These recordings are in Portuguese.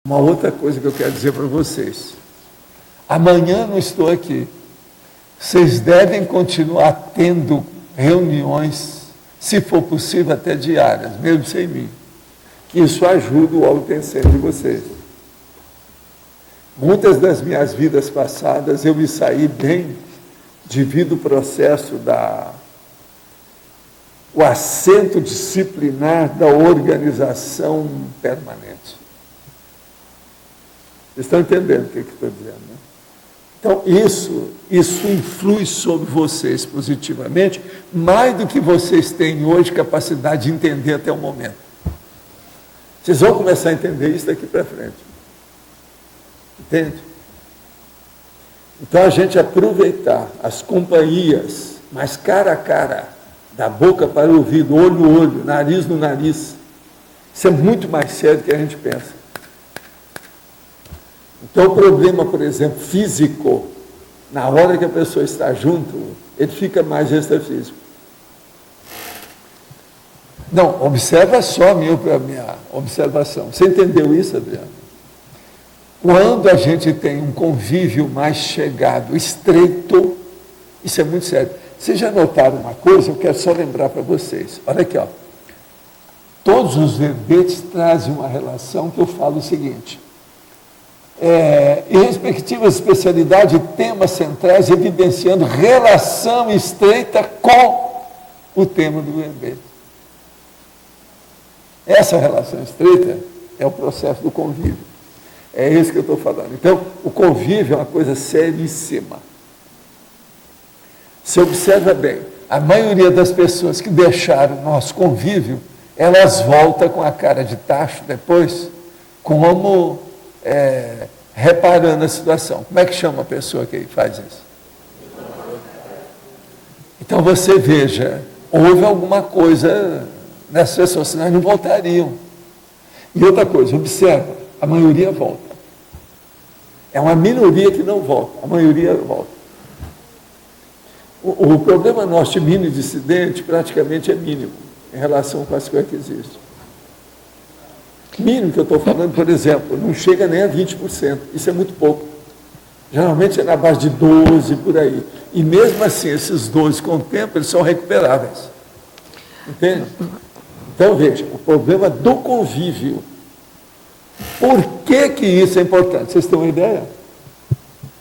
Uma outra coisa que eu quero dizer para vocês. Amanhã não estou aqui. Vocês devem continuar tendo reuniões, se for possível até diárias, mesmo sem mim. Isso ajuda o autotensendo de vocês. Muitas das minhas vidas passadas eu me saí bem devido ao processo o assento disciplinar da organização permanente. Vocês estão entendendo o que estou dizendo, né? Então, isso influi sobre vocês positivamente, mais do que vocês têm hoje capacidade de entender até o momento. Vocês vão começar a entender isso daqui para frente. Entende? Então, a gente aproveitar as companhias, mas cara a cara, da boca para o ouvido, olho no olho, nariz no nariz, isso é muito mais sério do que a gente pensa. Então, o problema, por exemplo, físico, na hora que a pessoa está junto, ele fica mais extrafísico. Não, observa só a minha observação. Você entendeu isso, Adriano? Quando a gente tem um convívio mais chegado, estreito, isso é muito sério. Vocês já notaram uma coisa? Eu quero só lembrar para vocês. Olha aqui, ó. Todos os verbetes trazem uma relação que eu falo o seguinte. Em respectivas especialidades e temas centrais, evidenciando relação estreita com o tema do verbete. Essa relação estreita é o processo do convívio. É isso que eu estou falando. Então, o convívio é uma coisa seríssima. Você observa bem, a maioria das pessoas que deixaram o nosso convívio, elas voltam com a cara de tacho depois, como reparando a situação. Como é que chama a pessoa que faz isso? Então você veja, houve alguma coisa nessas pessoas, senão não voltariam. E outra coisa, observa, a maioria volta. É uma minoria que não volta, a maioria volta. O problema nosso de mínimo dissidente praticamente é mínimo em relação com as coisas que existem. Mínimo que eu estou falando, por exemplo, não chega nem a 20%. Isso é muito pouco. Geralmente é na base de 12%, por aí. E mesmo assim, esses 12%, com o tempo, eles são recuperáveis. Entende? Então, veja, o problema do convívio. Por que isso é importante? Vocês têm uma ideia?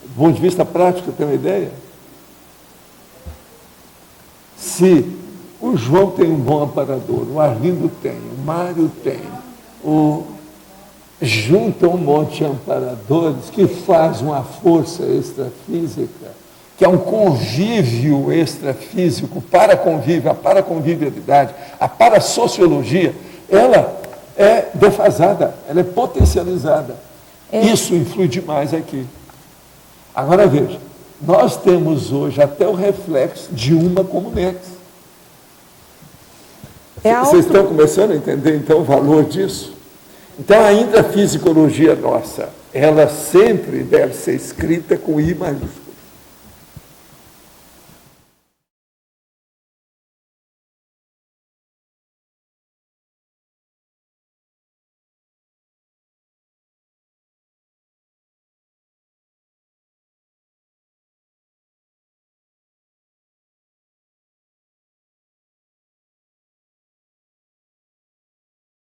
Do ponto de vista prático, têm uma ideia? Se o João tem um bom amparador, o Arlindo tem, o Mário tem, junta um monte de amparadores que faz uma força extrafísica, que é um convívio extrafísico, paraconvívio, a paraconvivialidade, a parasociologia, ela é defasada, ela é potencializada. Isso influi demais aqui. Agora veja, nós temos hoje até o reflexo de uma comunex. Vocês estão começando a entender, então, o valor disso? Então, a intrafisicologia nossa, ela sempre deve ser escrita com I maiúsculo.